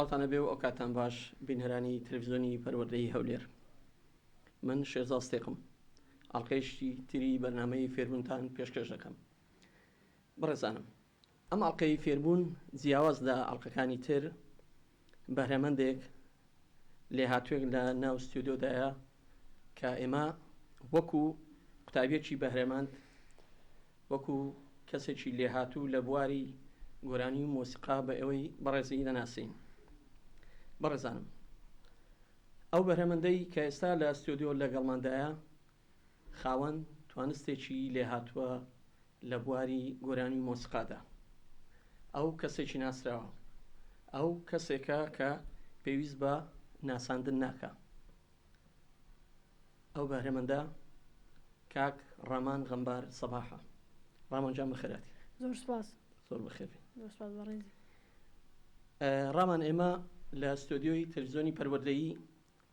سلااوتانە بێ و ئەو کاتان باش بینهرانی تەلەڤیزیۆنی پەروەردەی هەولێر. من شێرزاد ستێقم، ئەڵقەیشتی تری بەرنامەی فێربوونتان پێشکەش دەکەم. بەڕێزانم، ئەم ئەڵقەی فێربوون جیاواز لە ئەڵقەکانی تر بەهرەمەندێک لێهاتوێک لە ناو ستودیۆدایە کە ئێمە وەکو قوتابیەکی بەهرەمەند، وەکو کەسێکی لێهاتوو لە بواری گۆرانی و مۆسیقا بە ئەوەی بەڕێزی دەناسین. بەڕێزانم، ئەو بەهرەمەندەی کە ئێستا لە ستودیۆ لەگەڵماندایە خاوەن توانستێکی لێهاتووە لە بواری گۆرانی و مۆسیقادا. ئەو کەسێکی ناسراوە، ئەو کەسێکە کە پێویست بە ناساندن ناکە. ئەو بەهرەمەندە کاک ڕامان غەمبار سەباحە. ڕامان جان بەخێراتی. زۆر سپاس. زۆر بەخێربی. زۆر سپاس بەڕێزی. ڕامان، ئێمە لە ستۆدیۆی تەلەڤیزیۆنی پەروەردەیی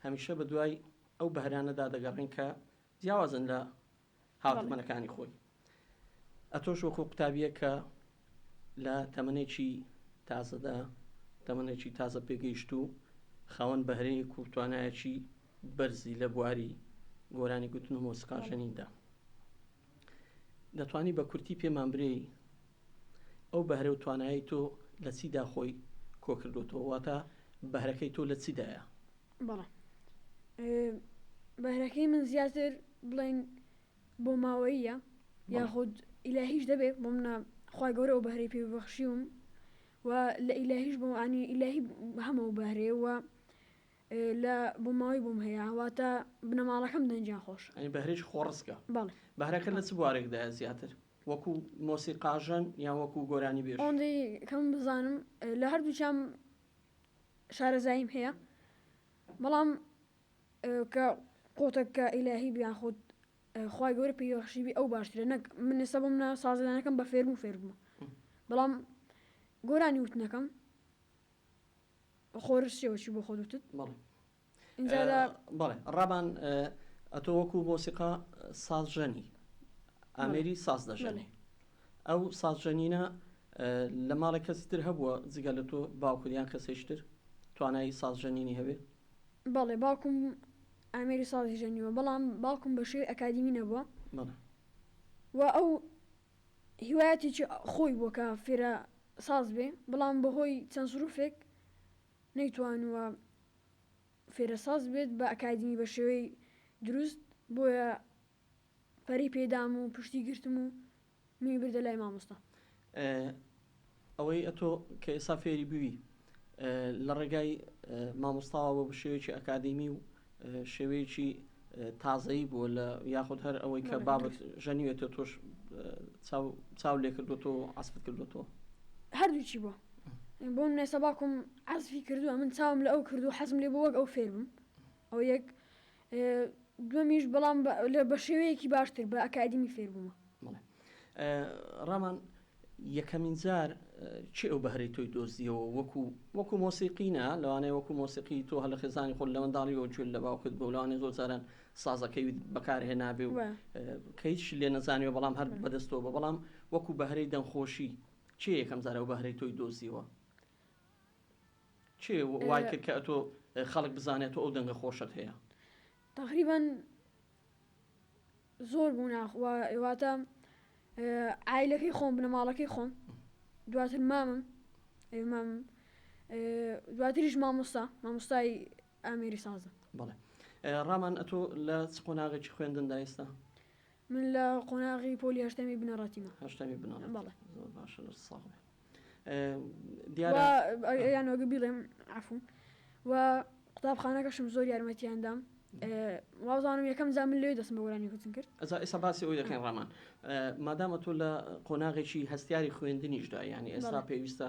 هەمیشە بە دوای ئەو بەهرانەدا دەگەڕین کە جیاوازن لە هاوڵاتمەنەکانی خۆی. ئەتۆش وەکو قوتابیە کە لە تەمەنێکی تازەدا، تەمەنێکی تازە پێگەیشت و خاوەن بەهرەیەک و توانایەکی بەرزی لە بواری گۆرانی گوتن و مۆسیقا ژەنیندا، دەتوانی بە کورتی پێمان برێی ئەو بەهرە و توانایی تۆ لە چیدا خۆی کۆکردوتەوە، واتە بەهرەکەی تۆ لە چیدایە؟ بەڵێ، بەهرەکەی من زیاتر بڵێن بۆ ماوەیە یاخود ئیلاهیش دەبێت بۆ منە خوای گەورە و بەهرەی پێبەخشیوم و لە ئیلاهیش بۆ ئانی ئیلاهی هەموو بەهرێ و لە بۆ ماوەی بۆم هەیە، واتە بنەماڵەکەم دەنجیان خۆش. ئەنی بەهرێش خۆڕسکە. بەڵێ، بەهرەکە لە چ بوارێکدایە زیاتر؟ وەکو مۆسیقاژەن یان وەکو گۆرانی بێژ؟ ئەوەندەی کەم بزانم لە هەردووچام شارەزاییم هەیە، بەڵام کە قۆتێککە ئیلاهی بیان خۆت خوای گەورە پێبەخشیبی ئەو باشترە. نەک من ئێستا بۆ منە سازەدانەکەم بە فێربوو فێربوومە، بەڵام گۆرانی وتنەکەم خۆرشەوەچی بۆ خۆت وتت. بەڵێ اینجادا بەڵێ ڕابان، ئەتۆ وەکو مۆسیقا سازژەنی ئامێری ساز دەژەنی. ئەو سازژەنینە لە ماڵی کەسی تر هەبووە جگە لە تۆ باوکودیان کەسێشتر توانایی سازژەنینی هەبێ؟ بەڵێ، باوکم ئامێری سازی ژەنیوە، بەڵام باوکم بە شێوەی ئەکادیمی نەبووە و ئەو هیوایەتێکی خۆی بووە کە فێرە ساز بێ، بەڵام بەهۆی چەند سروفێک نەیتوانوە فێرە ساز بێت بە ئەکادیمی بە شێوەی دروست، بۆیە پەری پێدام و پشتی گرتم و می بردە لای مامۆستا. ئەوەی ئەتۆ کە ئێستا فێری بووی لە ڕێگای مامۆستاوە بە شێوەیەکی ئەکادیمی و شێوەیەکی تازایی بووە لە یاخود هەر ئەوەی کە بابەت ژەنیوێتە تۆش چاو لێ کردوتەوە عەسفت کردوتەوە؟ هەردووچی بووە. بۆ من ئێستا باوکم عەزفی کردووە، من چاوم لە ئەو کردو حەزم لێ بۆ وەک ئەو فێر بم. ئەو یەک دووەمیش بەڵام بە شێوەیەکی باشتر بە ئەکادیمی فێر بوومە. ڕامان، یەکەمین جار چی ئەو بەهرەی تۆی دۆزیەوە وەکو مۆسیقینە؟ لەوانەیە وەکو مۆسیقی تۆ هەر لە خێزانی خۆت لە منداڵیەوە گوێت لە باوکت بۆ لەوانەیە زۆر جاران سازەکەی بەکارهێنابێ و کە هیچ لێ نەزانیوە، بەڵام هەر بەدەستەوە بە، بەڵام وەکو بەهرەی دەمخۆشی چی یەکەم جارە ئەو بەهرەی تۆی دۆزیەوە؟ چێ وای کرد کە ئەتۆ خەڵک بزانێت ئەو دەنگە خۆشت هەیە؟ تقریبا زۆر بوو واتە عایلەکەی خۆم، بنەماڵەکەی خۆم، دواتر مامم، دواتریش مامۆستای ئامێری سازە. بەڵێ ڕامان، ئەتۆ لە چ قۆناغێکی خوێندندا ئێستا؟ من لە قۆناغی پۆلی هەشتەمی بنەڕەتیمە. هەشتەمی بنەڕەت. بەڵێ، زۆر باشە، لە ساڵێ یانۆگە بیڵێم عەفوو، و قوتابخانەکەشم زۆر یارمەتیاندام. وازانم یەکەم جا من لێ دەستم بە گۆرانی کوتن کرد. ئێستا باسی ئەوی دەکەین ڕامان، مادامە تۆ لە قۆناغێکی هەستیاری خوێندنیشدا، یعنی ئێستا پێویستە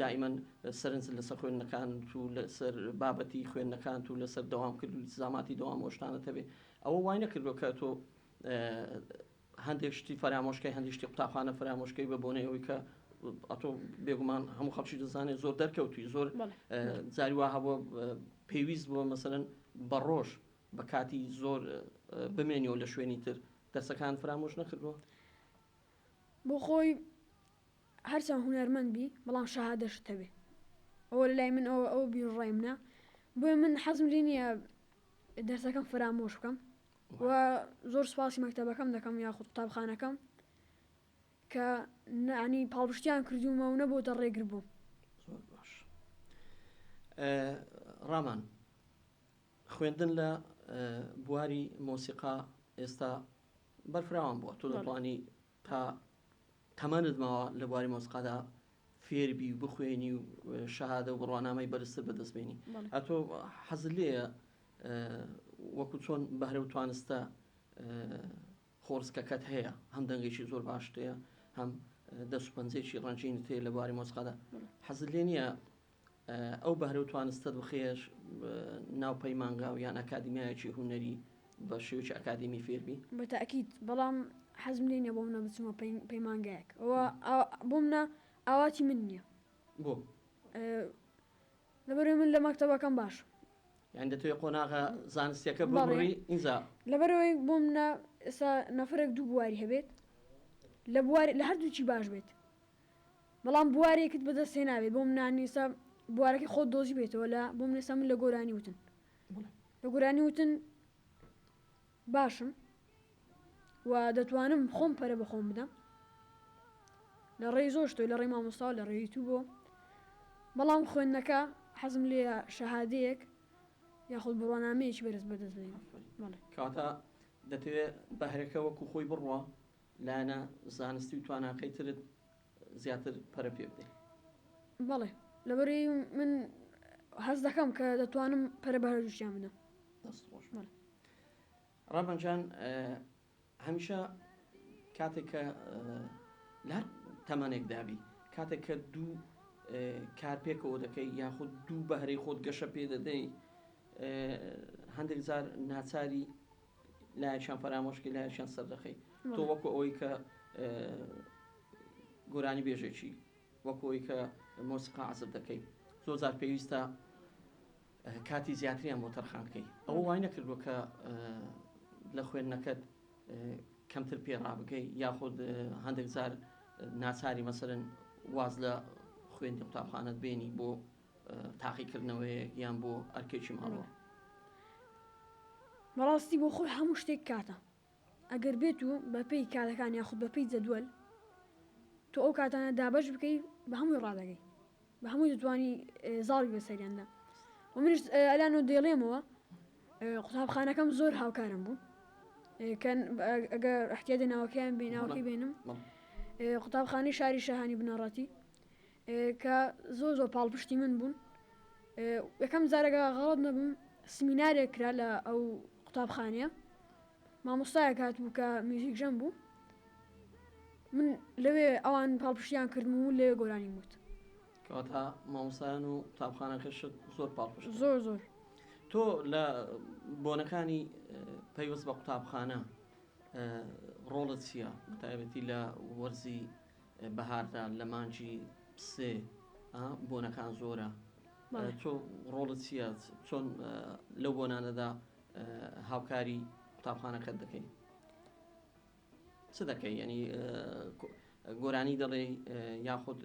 دائیمەن سەرنج لەسەر خوێندنەکان و لەسەر بابەتی خوێندنەکان و لەسەر دەوامکرد و زاماتی دەوام ئۆشتانە هەبێ. ئەوە وای نەکردووە کە تۆ هەندێک شتی فەرامۆشکەی، هەندێک شتی قوتابخانە فەرامۆشکەی بە بۆنەوەی کە ئەتۆ بێگومان هەموو خەڵکی دەزانێت زۆر دەرکەوتوی، زۆر جاریوا هەبووە پێویست بووە مەسەرەن بە ڕۆژ بە کاتی زۆر بمێنیەوە لە شوێنی تر، دەرسەکان فرامۆش نەکردووە؟ بۆ خۆی هەرچەند هونەرمەند بی، بەڵام شەهادەشت هەبێ. ئەوە لای من ئەو بیرڕای منە بۆیە من حەزم لێ نییە دەرسەکەم فرامۆش بکەم و زۆر سوپاسی مەکتەبەکەم دەکەم یاخود قوتابخانەکەم کە ینی پاڵپشتیان کردومە و نەبووتە ڕێگر بوو. زۆر باش. ڕامان خوێندن لە بواری مۆسیقا ئێستا بەرفراوان بووە، تۆ دەتوانی تا تەمەنت ماوە لە بواری مۆسیقادا فێربی و بخوێنی و شەهادە و بڕوانامەی بەرزتر بەدەستبێنی. ئەتۆ حەزت لێیە وەکو چۆن بەهرە و توانستە خۆرسکەکەت هەیە، هەم دەنگێکی زۆر باشتەیە، هەم دەست و پەنجەیەکی ڕەنجینت هەیە لە بواری مۆسیقادا، حەزت لێ نییە ئەو بەهرە و توانستت بخێش ناو پەیمانگا و یان ئەکادیمیایەکی هونەری بە شێوەیەکی ئەکادیمی فێربی؟ بەتەئکید، بەڵام حەزم لێ نییە بۆ منە بچمە پەیمانگایەک، ئەوە بۆ منە ئاواتی من نییە. بۆ لەبەرەوەی من لە مەکتەبەکەم باش، یان دەتوێت قۆناغە زانستیەکە بڕی ئینجا لەبەرەوەی بۆ منە ئێستا نەفرێک دوو بواری هەبێت لە هەردووچی باش بێت، بەڵام بوارێکت بەدەست هێ نابێت بۆ منانی ئێستا بوارەکەی خۆت دۆزی بێتەوە لە بۆ من ئێستا من لە گۆرانی وتن لە گۆرانی وتن باشم و دەتوانم خۆم پەرە بە خۆم بدەم لە ڕێی زۆر شتۆی لە ڕێی مامۆستا لە ڕێی تو بۆ، بەڵام خوێندنەکە حەزم لێ شەهادەیەک یاخود بڕوانامەیەکی بەرز بەدەست بێنم. کاتە دەتەوێت بەهرەکە وەکو خۆی بڕوە لایەنە زانستی و تواناکەی ترت زیاتر پەرە پێ بدەیت. بەڵێ لەبەرەوەی من حەز دەکەم کە دەتوانم پەرە بە هەردووشیان بدەم. ڕامانجان هەمیشە کاتێک کە لە هەر تەمەنێک دابی کاتێک کە دوو کار پێکەوە دەکەی یاخود دوو بەهرەی خۆت گەشە پێ دەدەی هەندێک جار ناچاری لایەکیان فەرامۆشکی لایەکیان سەردەخەی. تۆ وەکو ئەوەی کە گۆرانی بێژێکی وەکو ئەوەی کە مۆسیقا عەزب دەکەی زۆر جار پێویستە کاتی زیاتریان بۆ تەرخان بکەی، ئەوە وای نەکردووە کە لە خوێندنەکەت کەمتر پێڕابگەی یاخود هەندێک جار ناچاری مەسەرەن واز لە خوێندی قوتابخانەت بێنی بۆ تاقیکردنەوەی یان بۆ ئەرکێکی ماڵەوە؟ بەڕاستی بۆ خۆی هەموو شتێک کاتە، ئەگەر بێت و بەپێی کاتەکان یاخود بەپێی جەدوەل تۆ ئەو کاتانە دابەش بکەی بە هەمووی ڕادەگەی، بە هەمووی دەتوانی زاڵی بەسەریاندا. و منش ئەلانۆ دێڵێمەوە قوتابخانەکەم زۆر هاوکارم بوو ئەگەر احتیاجە ناوەکەیان ناوەکەی بێنم قوتابخانەی شاری شاهانی بنەڕەتی کە زۆر پاڵپشتی من بوون. یەکەم جارێکە غەڵەت نەبووم سمینارێک کرا لە ئەو قوتابخانەیە، مامۆستایەک هاتبوو کە میوزیکژەم بوو، من لەوێ ئەوان پاڵپشتیان کردم و لێ گۆرانی وت. کەواتە مامۆستایان و قوتابخانەکەشت زۆر پاڵپشت زۆر. تۆ لە بۆنەکانی پەیوەست بە قوتابخانە ڕۆڵت چییە؟ تایبەتی لە وەرزی بەهاردا لە مانجی سێ بۆنەکان زۆرە، تۆ ڕۆڵت چییە؟ چۆن لەو بۆنانەدا هاوکاری قوتابخانەکەت دەکەی؟ چ دەکەی؟ ینی گۆرانی دەڵێ یاخود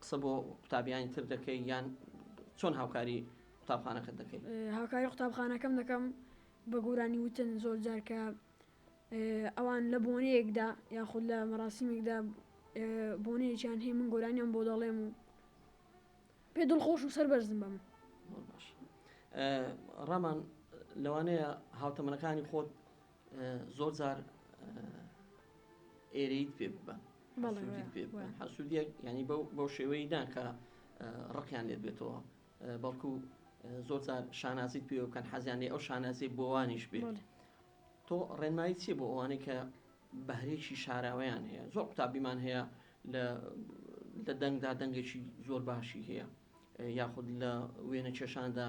قسە بۆ قوتابیانی تر دەکەی یان چۆن هاوکاری قوتابخانەکەت دەکەی؟ هاوکاری قوتابخانەکەم دەکەم بە گۆرانی وتن زۆر جار کە ئەوان لە بۆنەیەکدا یاخود لە مەراسیمێکدا بۆنەیەکیان هەیە من گۆرانیان بۆ دەڵێم و پێ دڵخۆش و سەربەرزم بە من. باش. ڕامان لەوانەیە هاوتەمەنەکانی خۆت زۆر جار ئێرەیت پێ ببە حەسوودیەک ینی بەو شێوەی نا کە ڕقیان لێت بێتەوە، بەڵکو زۆر جار شانازیت پێ بکەن حەزیان لێ ئەو شانازی بۆوانیش بێت. تۆ ڕێنمایی چیە بۆ ئەوانەی کە بەهرێکی شاراوەیان هەیە؟ زۆر قوتابیمان هەیە لە دەنگدا دەنگێکی زۆر باشی هەیە یاخود لە وێنە کێشاندا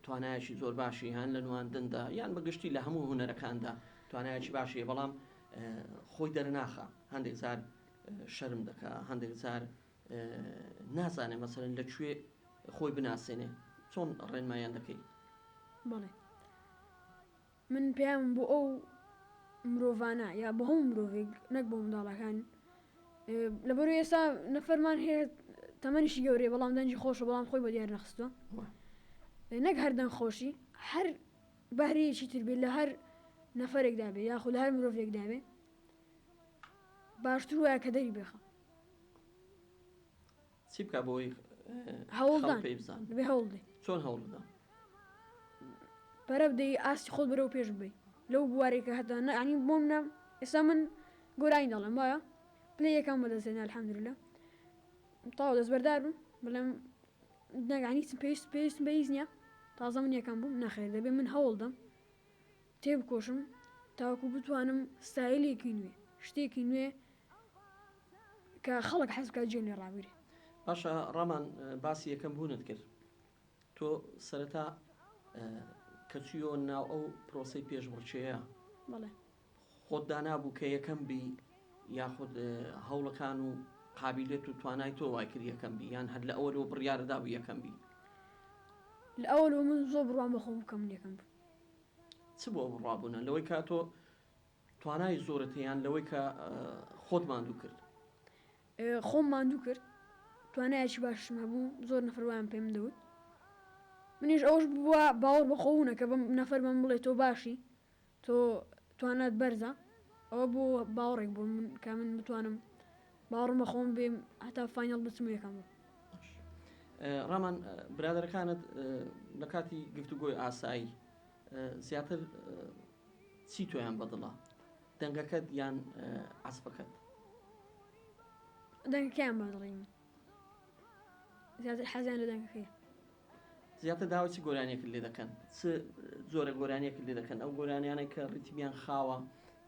توانایەکی زۆر باشی هەن لە نواندندا یان بەگشتی لە هەموو هونەرەکاندا توانایەکی باشی هەیە، بەڵام خۆی دەرناخە، هەندێک جار شەرم دەکا، هەندێک جار نازانێ مەسەرەن لەکوێ خۆی بناسێنێ. چۆن ڕێنمایان دەکەی؟ بەڵێ من پێیان بۆ ئەو مرۆڤانە یا بە هەموو مرۆڤێک نەک بۆ منداڵەکان، لەبەرەوەی ئێستا نەفەرمان هەیە تەمەنیشی گەورەی بەڵام دەنجی خۆشە بەڵام خۆی بە دیار نەخستووە نەک هەر دەنگ خۆشی هەر بەهرەیەکی تر بێت لە هەر نەفەرێکدا بێ یاخود لە هەر مرۆڤێکدا بێ باشتر وایە کە دەری بێخە چی بکە بۆی هەوڵدان پێی بزان بێ هەوڵدێ چۆن هەوڵ بدە بەرە بدەی ئاستی خۆت بەرەو پێش بێ لەو بوارێکە هەتا عنی بۆ منە ئێستا من گۆرانی دەڵێم وایە پلەی یەکەم بەدەستێنە الحەمدولillah تاوە دەست بەردار بم بڵێم نەگانی پێویست بەهیچ نییە تازە من یەکەم بووم نەخێر دەبێ من هەوڵدەم تێبکۆشم تاوەکو بتوانم ستایلێکی نوێ شتێکی نوێ کە خەڵک حەز بکات گوێ لێ ڕابگرێ باشە ڕامان باسی یەکەم بوونت کرد تۆ سەرەتا کە چوویۆ ناو ئەو پرۆسەی پێشبڕکێیە بەڵێ خۆت دانابوو کە یەکەم بی یاخود هەوڵەکان و قابلێت و توانای تۆ وای کرد یەکەم بی یان هەر لە ئەوەوە بڕیارەدا بوو یەکەم بی لە ئەوەوە من زۆر بڕوان بەخۆم بکەم یەکەم بوو چ بۆ بڕابوونە لەوەی کا تۆ توانای زۆرت هەیەیان لەوەی کە خۆت ماندوو کرد خۆم ماندوو کرد توانایەکی باشم هەبوو زۆر نەفەروان پێم دەوت منیش ئەوش بووە باوەڕ بەخۆونە کە بەم نەفەر بەم بڵێ تۆ باشی تۆ توانات بەرزە ئەوە بۆ باوەڕێک بوو من کە من بتوانم باوەڕم بەخۆم بێم هەتا فاینەڵ بچم یەکەم بوو ڕامان برادەرەکانت لە کاتی گفتوگۆی ئاسایی زیاتر چی تۆیان بەدڵە دەنگەکەت یان عەسپەکەت دەنگەکەیان بەدڵی من زیاتر حەزیان لە دەنگەکەیە زیاتر داوای گۆرانیەکرد لێ دەکەن چ زۆرە گۆرانیەکرد لێ دەکەن ئەو گۆرانیانەی کە ڕیتمیان خاوە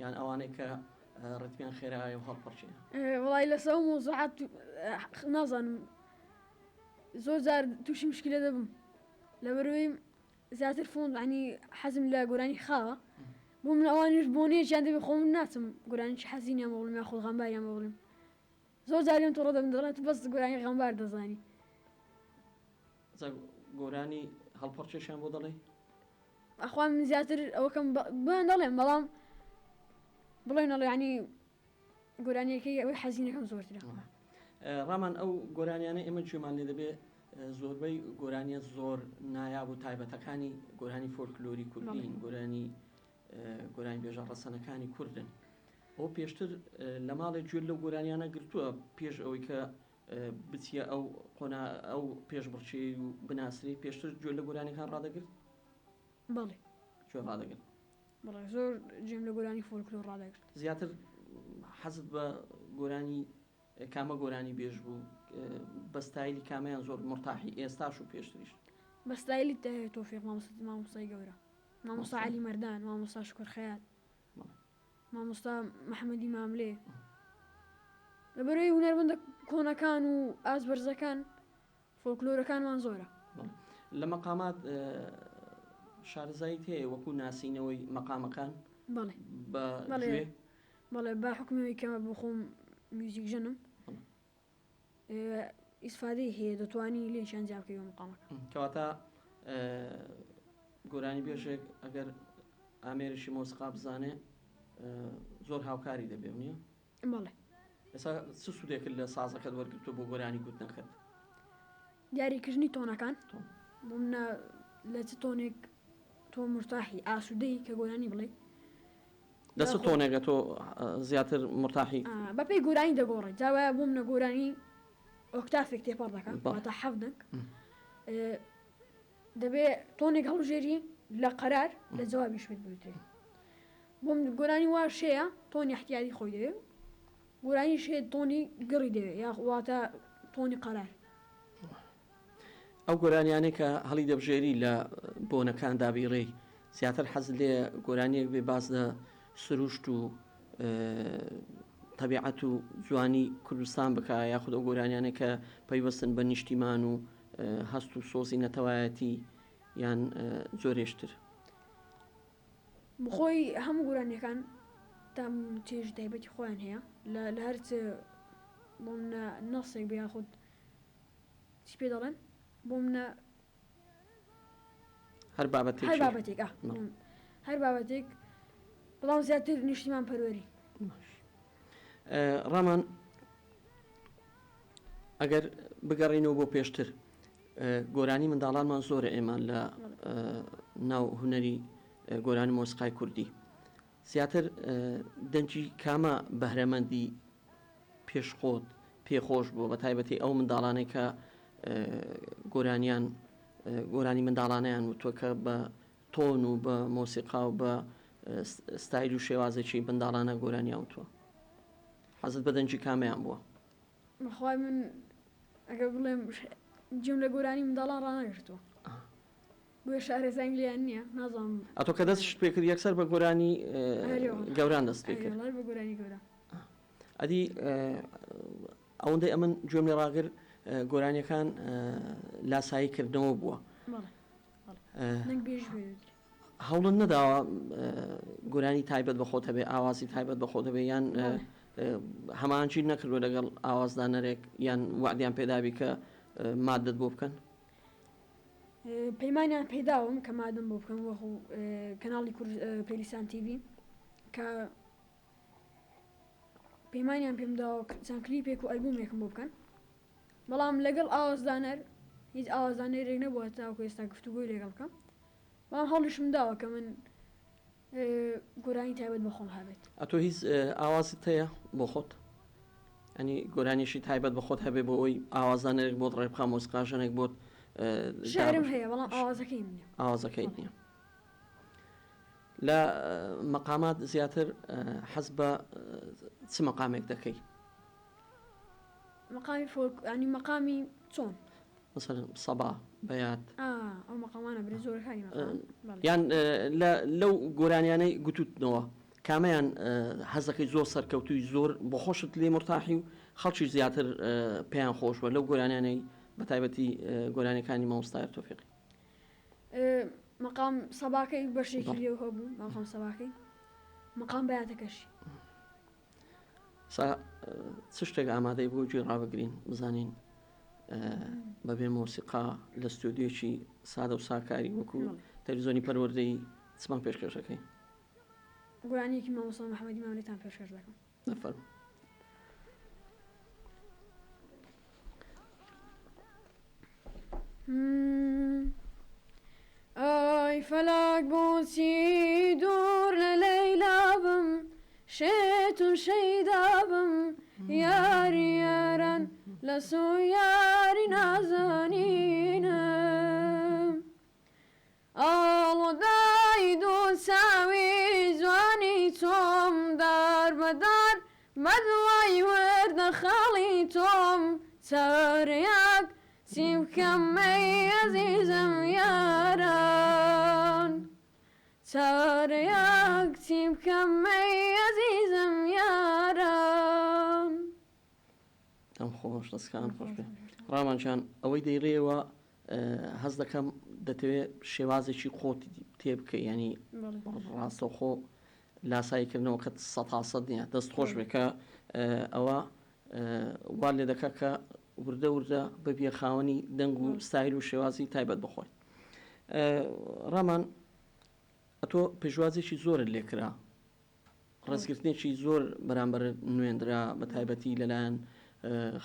یان ئەوانەی کە ڕێتمیان خێرایە و هەڵپەرچێنە وڵی لەسەر مۆزوعات نازانم زۆر جار تووشی مشکلە دەبم لەبەرەوەی زیاتر فۆن عنی حەزم لە گۆرانی خاوە بۆ من ئەوانش بۆنێژیان دەبێت خۆ من ناچم گۆرانیی حەزینیان بڵم یا خۆ غەمباریان بڵم زۆر جاریان تۆ ڕۆدەم دەڵێت بەس گۆرانی غەمبار دەزانی گۆرانی هەڵپەرچێشیان بۆ دەڵێ ئەخوا من زیاتر ئەوەکەم بۆیان دەڵێم بەڵام بڵێنەڵێ ینی گۆرانیەکەی ئەوەی حەزینەکەم زۆرترە ڕامان ئەو گۆرانیانە ئێمە گوێمان لێ دەبێت زۆربەی گۆرانیە زۆر نایاب و تایبەتەکانی گۆرانی فۆلکلۆری کوردین گۆرانی بێژە ڕەسەنەکانی کوردن ئەو پێشتر لە ماڵێک گوێ لەو گۆرانیانە گرتووە پێش ئەوەی کە بچیە ئەو پێشبڕچێ و بناسری پێشتر گوێ لە گۆرانیەکان ڕادەگرت بەڵێ گوێ ڕادەگرت بەڵێ زۆر جێم لە گۆرانی فۆلکلۆر ڕادەگرت زیاتر حەزت بە گۆرانی کامە گۆرانی بێژ بوو بە ستایلی کامیان زۆر مرتاحی ئێستاش و پێشتریش بە ستایلی تۆفیق مامۆستای گەورە مامۆستا عەلی مەردان مامۆستا شکر خەیات مامۆستا محەممەدی ماملێ لەبەرەوەی هونەرمەندە کۆنەکان و ئازبەرزەکان فۆلکلۆرەکانمان زۆرە لە مەقامات شارزایی هەیە وەکو ناسینەوەی مەقامەکان بەڵێ بەڵێ با حکومەوەی کەمە بۆ خۆم میوزیک ژەنم ئیسفادەی هەیە دەتوانی لێشان جیابکەی مقامەکە کەواتە گۆرانی بێژێک ئەگەر ئامێرشی مۆسیقا بزانێ زۆر هاوکاری دەبێ نییە بەڵێ ئێستا چ سوودێکرد لە سازەکەت وەرگتو بۆ گۆرانی گوتنەکەت دیاریکردنی تۆنەکان بۆ منە لە چ تۆنێک تۆ مرتاحی ئاسوودەی کە گۆرانی بڵێ دەست تۆنێگە تۆ زیاتر مرتاحی بەپێی گۆرانی دەگۆڕێت جاوایە بۆ منە گۆرانی ئۆکتافێک تێپەڕ دەکەن واتە حەفدەنگ دەبێ تۆنێک هەڵژێری لە قەرار لە جوابیش بێت بوتێ بۆ من گۆرانی وا شەیە تۆنی احتیاطی خۆی دەوێت گۆرانی شێت تۆنی گڕی دەوێت یا واتە تۆنی قەرار ئەو گۆرانیانەی کە هەڵی دەبژێری لە بۆنەکان دابیڕێ زیاتر حەز لێ گۆرانیەک بێ باز لە سروشت و طبیعەت و جوانی کوردستان بکە یاخود ئەو گۆرانیانە کە پەیوەستن بە نیشتیمان و هەست و سۆزی نەتەوایەتی یان زۆرێشتر بخۆی هەموو گۆرانیەکان تام چێژ تایبەتی خۆیان هەیە لە هەرچ بۆ منە نەسێک بە یاخود چی پێ دەڵێن بۆ منە هەر بابەتێک هەر بابەتێک بەڵام زیاتر نیشتیمان پەروەری ڕامان ئەگەر بگەڕینەوە بۆ پێشتر گۆرانی منداڵانمان زۆرە ئێمە لە ناو هونەری گۆرانی مۆسیقای کوردی زیاتر دەنجی کامە بەهرەمەندی پێشخۆت پێخۆش بووە بە تایبەتی ئەو منداڵانەی کە گۆرانی منداڵانیان وتووە کە بە تۆن و بە مۆسیقا و بە ستایل و شێوازێکی منداڵانە گۆرانیان وتووە حەزت بە دەنجی کامیان بووە بەخوای من ئەگەر بڵێم جیم لە گۆرانی منداڵان ڕانەگرتووە بۆیە شارێزە ئەنگلیان نییە نازانم ئەتۆ کە دەستش پێکرد یەکسەر بە گۆرانی گەوران دەست پێکرد بە گۆرانی گەورە ئەدی ئەوەندەی ئەمن گوێم لێ ڕاگر گۆرانیەکان لاساییکردنەوە بووە هەوڵن نەداوە گۆرانی تایبەت بە خۆت هەبێ ئاوازی تایبەت بە خۆت هەبێ یان هەمانچی نەکردوە لەگەڵ ئاوازدانەرێک یان وعدیان پێدابی کە مادت بۆ بکەن پەیمانیان پێداوم کە مادەم بۆ بکەم وەخو کەناڵی پێلیسان تیڤ کە پەیمانیان پێم داوە چەند کلیپێک و ئەلبومێکم بۆ بکەن بەڵام لەگەڵ ئاوازدانەر هیچ ئاوازدانەرێک نەبووە تاوەکو ئێستا گفتوگۆی لەگەڵ بکەم بەڵام هەڵیشم داوە کە من گۆرانی تایبەت بە خۆم هەبێت ئەتۆ هیچ ئاوازت هەیە بۆ خۆت ئەنی گۆرانیشی تایبەت بە خۆت هەبێ بۆ ئەوی ئاوازدانەرێک بۆت ڕێبخا مۆسیقاژنێک بۆت شعرم هەیە بەڵام ئاوازەکەی نییە ئاوازەکەیت نییە لە مەقامات زیاتر حەز بە چ مەقامێک دەکەی مەقامی ینی مەقامی چۆن مثلا سەبا بەیات ئەو مەقامانە برێ زۆرەکانی یان لەو گۆرانیانەی گوتوتنەوە کامیان حەزەکەی زۆر سەرکەوتوی زۆر بۆ خۆشت لێ مرتاحی و خەڵکی زیاتر پێیان خۆشوە لەو گۆرانیانەی بە تایبەتی گۆرانەکانی مامۆستای تۆفیقی مەقام سەباکەی بەشێکی لێو هەبوو مەقام سەباکەی مەقام بەیاتەکەشی چ شتێک ئامادەی بۆ گوێ ڕابگرین بزانین بەبێ مۆسیقا لە ستودیۆکی سادە و ساکاری وەکو تەلەڤیزۆنی پەروەردەی چمان پێشکەشەکەی گۆرانیەکی مامۆستا محەممەدی ماملێتان پێشکەش دەکەم نەفەرموو ئای فەلاک بۆچی دوور لە لەیلا بم شێت و شەیدا بم یاری یاران لە سۆ یاری نازانینم ئاڵۆدای دوو چاوی جوانی تۆم دار بەدار بەدوای وەردە خاڵی تۆم چارەیەک چی بکەم مەی عەزیزم یاران چارەیەک چی بکەم مەی عەزیزم یاران ئەم خۆش دەستکان خۆش بێ ڕامانچان ئەوەی دەیڕێەوە هەز دەکەم دەتەوێت شێوازێکی خۆت تێ بکەی ینی ڕاستەوخۆ لاساییکردنەوە کە 100% نییە دەست خۆش بێ کە ئەوە وا لێ دەکە کە وردە وردە بەبیە خاوەنی دەنگ و ستایل و شێوازی تایبەت بخۆی ڕامان ئەتۆ پێشوازێکی زۆرت لێکرا ڕێزگرتنێکی زۆر بەرامبەر نوێندرا بە تایبەتی لەلایەن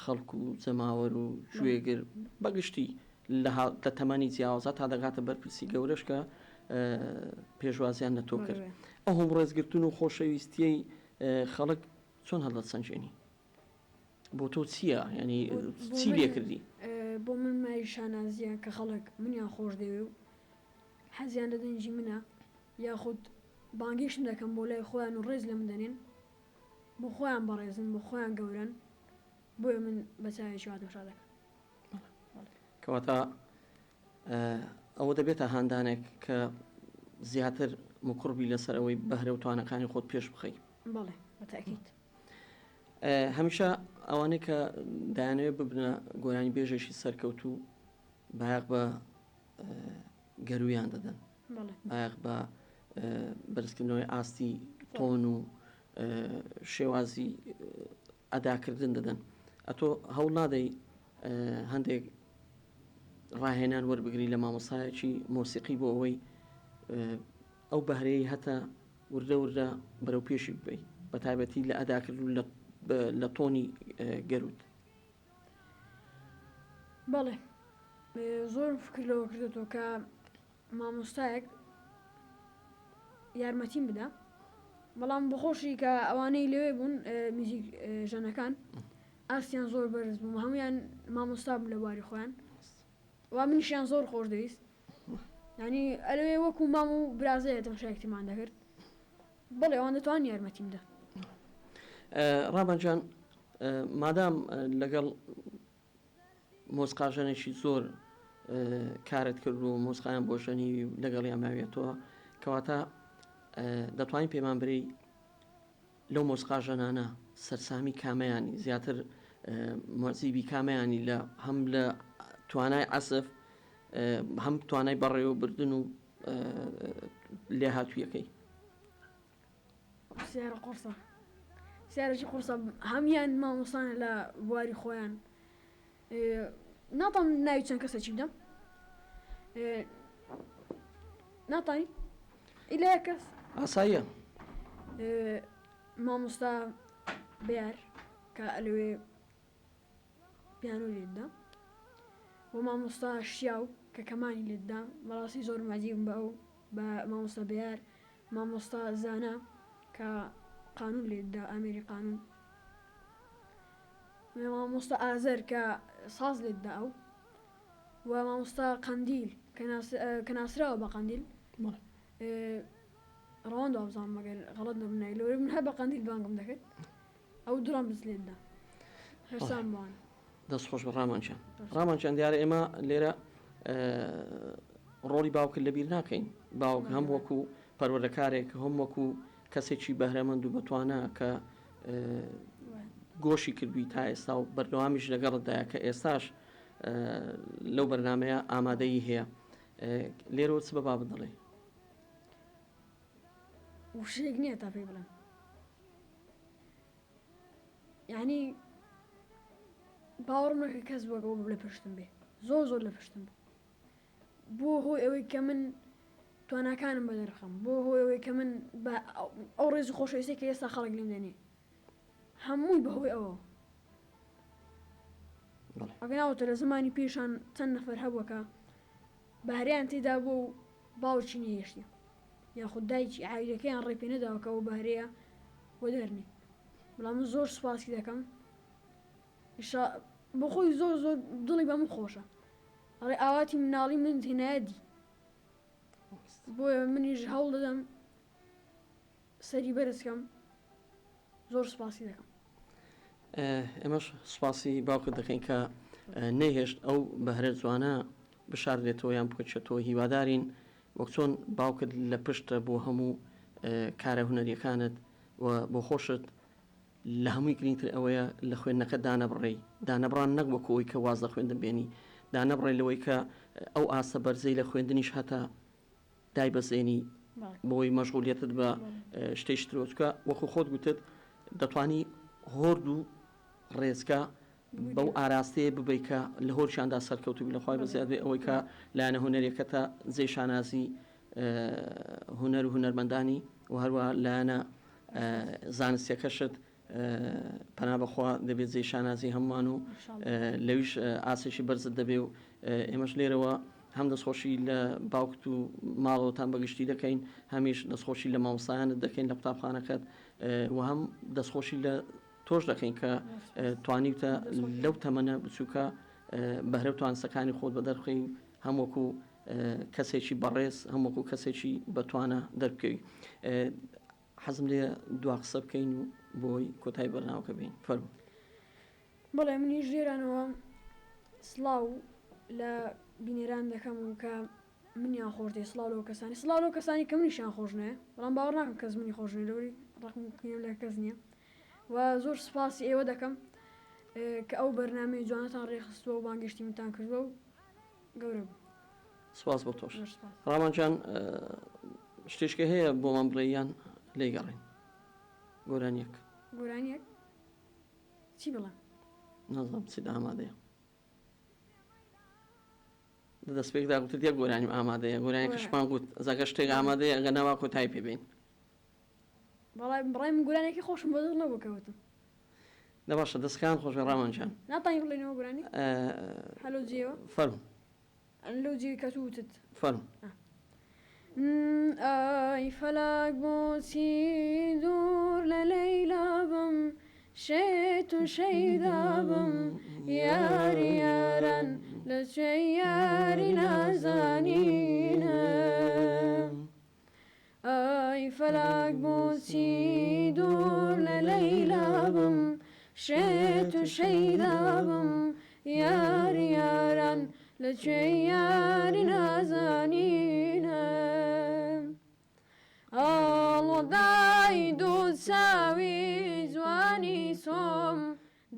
خەڵکو و جەماوەر و گوێگر بەگشتی لە تەمەنی جیاوازە تا دەگاتە بەرپرسی گەورەش کە پێشوازیان نەتۆ کرد ئەو هەم ڕێزگرتن و خۆشەویستیەی خەڵک چۆن هەڵدە سنجێنی بۆ تۆ چییە ینی چی لێ کردی بۆ من مای شانازیە کە خەڵک منیان خۆش دەوێ و حەزیان لە دەنجی منە یاخود بانگیشم دەکەم بۆ لای خۆیان و ڕێز لە من دەنێن بۆ خۆیان بەڕێزن بۆ خۆیان گەورن بۆیە من بەچاوێکی واتەشا دەکەم کەواتە ئەوە دەبێتە هاندانێک کە زیاتر مقڕبی لەسەر ئەوەی بەهرە و توانەکانی خۆت پێش بخەی بەڵێ بەتاکید هەمیشە ئەوانەی کە دایانەوێت ببنە گۆرانی بێژێکی سەرکەوت و بایەق بە گەرویان دەدەن بایەق بە بەرزکردنەوەی ئاستی تۆن و شێوازی ئەداکردن دەدەن ئەتۆ هەوڵ نادەی هەندێک ڕاهێنان وەربگری لە مامۆستایەکی مۆسیقی بۆ ئەوەی ئەو بەهرەیە هەتا وردە وردە بەرەو پێشی ببی بە تایبەتی لە ئەداکرد و لە تۆنی گەروت بەڵێ زۆر فکر لەوە کردێتەوە کە مامۆستایەک یارمەتیم بدە، بەڵام بخۆشی کە ئەوانەی لەوێ بوون میزیک ژەنەکان ئاسیان زۆر بەرز بوو، هەمویان مامۆستا بوو لە بواری خۆیان، وا منیشیان زۆر خۆش دەویست، ینی ئەلەوێ وەکو مام و برازەیە تەماشایەکتیمان دەکرد. بەڵێ ئەوان دەتوانن یارمەتیم بدە. ڕابەنجان مادام لەگەڵ مۆسقاژەنێکی زۆر کارت کرد و مۆسقایان بۆ ژەنی لەگەڵ یاماوێتەوە کەواتە دەتوانین پێمان بری لەو مۆسقاژەنانە سەرسامی کامەیانی زیاتر مۆزیبی کامەیانی لە هەم لە توانای عەزف هەم توانای بەڕێوە بردن و لێ هاتوویەکەی سیارە قورسە سیارەی قورسە هەمیان مامۆستانە لە بواری خۆیان. ناتان ناوی چەند کەسێکی بدەم ناتانی ئیلا یەک کەس ئاساییە مامۆستا بێر کە ئەلەوێ پیانۆ لێددا و مامۆستا شیاو کە کەمانی لێددا بەڕاستی زۆر مەجیبم بە ئەو بە مامۆستا بێر، مامۆستا زانا کە قانون لێددا ئامێری قانون، مامۆستا ئازەر کە ساز لێددا ئەو و مامۆستا قەندیل کە ناسراوە بە قەندیل ڕەوەندە بزانم مەگەر غەڵەت نەبنای لەوەی من هەر بە قەندیل بانگم دەکرد ئەو دوڕان بز لێددا هەرسان بوان. دەستخۆش بە ڕامانچان ڕامانچان دیارە ئێمە لێرە ڕۆڵی باوکرد لەبیر ناکەین، باوک هەم وەکو پەروەردەکارێک هەم وەکو کەسێکی بەهرەمەند و بەتوانە کە گۆشی کردووی تا ئێستا و بەردەوامیش لەگەڵتدایە کە ئێستاش لەو بەرنمەیە ئامادەی هەیە. لێرەوە چ بە بابت دەڵێ؟ وشەیەک نییە تا پێی بڵێم، یعنی باوەڕم نەکە کەس وەکەوە لە پشتم بێ، زۆر زۆر لە پشتم بۆ هۆی ئەوەی کە من تواناکانم بەدەرخەم، بۆ هۆی ئەوەی کە من ئەو ڕێزی خۆشەویستی کە ئێستا خەڵک لێم دەنێ هەمووی بەهۆی ئەوە. ئەگەناوتە لە زمانی پێشان چەند نەفەر هەبووەکە بەهرەیان تێدا بۆ و باوکی نەهێشتی یاخود دایکی عایلەکەیان ڕێ پێ نەداوە کە ئەو بەهرەیە وە دەرنێ. بەڵام من زۆر سوپاسی دەکەم بۆ خۆی زۆر زۆر دڵی بە من خۆشە، ئەڵێ ئاواتی مناڵی من هێنایەدی بۆیە منیش هەوڵ دەدەم سەری بەرزکەم، زۆر سوپاسی دەکەم. ئێمەش سوپاسی باوکت دەکەین کە نەهێشت ئەو بەهرە جوانە بشاردێتەوە یان بکەچێتەوە. هیوادارین وەک چۆن باوکت لە پشتە بۆ هەموو کارە هونەریەکانت و بۆ خۆشت لە هەمووی گرنگتر ئەوەیە لە خوێندنەکە دانەبڕێی، دانەبڕان نەک وەکەوەی کە واز لە خوێندن بێنی، دانەبڕێ لەوەی کە ئەو ئاسە بەرزەی لە خوێندنیش هەتا دای بەزێنی بۆی مەشغولیەتت بە شتەی شترۆچکە وەکو خۆت گوتت دەتوانی هۆرد و ڕێزکە بەو ئاراستەیە ببیت کە لە هۆرشاندا سەرکەوتوبی لەخوای بەزیاد بێ ئەوەی کە لایەنە هونەرێکەتە جێی شانازی هونەر و هونەرمەندانی و هەروە لایەنە زانستیەکەشت پەنا بەخوا دەبێت جێی شانازی هەمووان و لەویش ئاسێکی بەرزت دەبێ و ئێمەش لێرەوە هەم دەستخۆشی لە باوکت و ماڵەوەتان بەگشتی دەکەین، هەمیش دەستخۆشی لە مامۆستایانت دەکەین لە قوتابخانەکەت و هەم دەستخۆشی لە تۆش دەکەین کە توانیتە لەو تەمەنە بچووکە بەهرە توانسەکانی خۆت بە دەرخی هەم وەکو کەسێکی بەڕێز هەم وەکو کەسێکی بەتوانە دەربکەوی. حەزم لێ دوا قسە بکەین و بۆی کۆتایی بەرنامەکە بین. فەرموو. بەڵێ منیش لێرانەوە سڵاو لە بینێران دەکەم و کە منیان خۆش دێ سڵاو لەو کەسانی سڵاو لەو کەسانی کە منیشیان خۆش نایە، بەڵام باوەڕ ناکەم کەس منی خۆش نێ لەوەی ڕقم لە کەس نییە و زۆر سوپاسی ئێوە دەکەم کە ئەو بەرنامەی جوانتان ڕێخستووە و بانگشتی منتان کردووە و گەورە بوو. سوپاس بۆ تۆش. ڕامانجان شتێشکە هەیە بۆمان بڵێیان لێگەڕین گۆرانیەک گۆرانیەک چی بڵێم؟ نازانم چیت ئامادەیە دەستپێکدا گوتت یەک گۆرانیم ئامادەیە گۆرانیەکەشمان گوت زەگە شتێک ئامادەیە ئەگە نەوا کۆتایی پێبین. بەڵای بڕای من گۆرانێکی خۆشم بۆ دڵ نەبوو کەوتم لە باشە دەستخان خۆش ڕامانجان ناتانی بڵێنەوە گرانی هەلو جێوە فەرم لەو جێ کەتوتت فەرم ئای فەلاک بۆچی دوور لە لەیلا بم شێت و شەیدا بم یاری یاران لەکوێ یاری نازانینە ئای فەلاک بۆچی دوور لە لەیلا بم شێت و شەیدا بم یاری یاران لەکوێ یاری نازانینە ئاڵۆدای دوو چاوی جوانی تۆم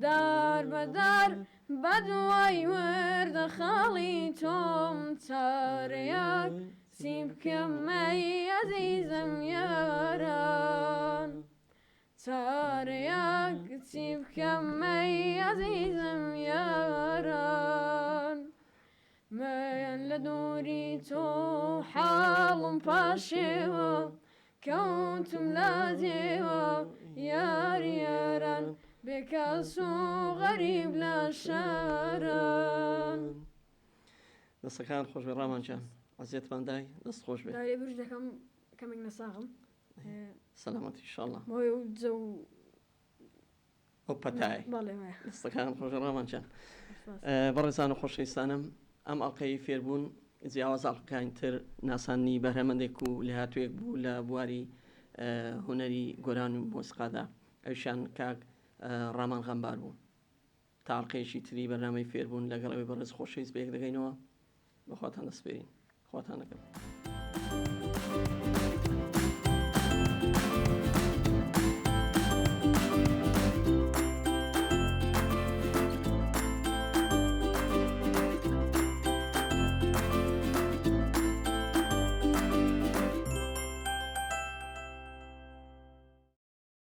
دار بەدار بەدوای وەردە خاڵی تۆم چارەیەک چی بکەم ئەی عەزیزم یاران چارەیەک چی بکەم ئەی عەزیزم یاران من لە دووری تۆ حاڵم پاشێوە کەوتم لا جێوە یاری یاران بێکەس و غەریب لە شاران دەستەکان خۆش بێ ڕامانجان عەزیەتمان دای دەست خۆش بێ دارێ برش دەکەم کەمێک نەساغم سەلامەتی ئینشاءڵڵا بۆی و جە و ئەو پەتای بەڵێ دەستەکان خۆش ڕامانجان بەڕێزان و خۆشەویستانم ئەم ئەڵقەی فێربوون جیاواز ئەڵقەکانی تر ناسانی بەرهەمەندێک و لەهاتوویەک بوو لە بواری هونەری گۆران و مۆسیقادا ئەویشان کاک ڕامان غەمبار بوو تا ئەڵقەیەکی تری بەرنامەی فێربوون لەگەڵەوەی بەڕێز خۆشەویست بەیەک دەگەینەوە بەخواتان دەسپێرین خواتان دەکەم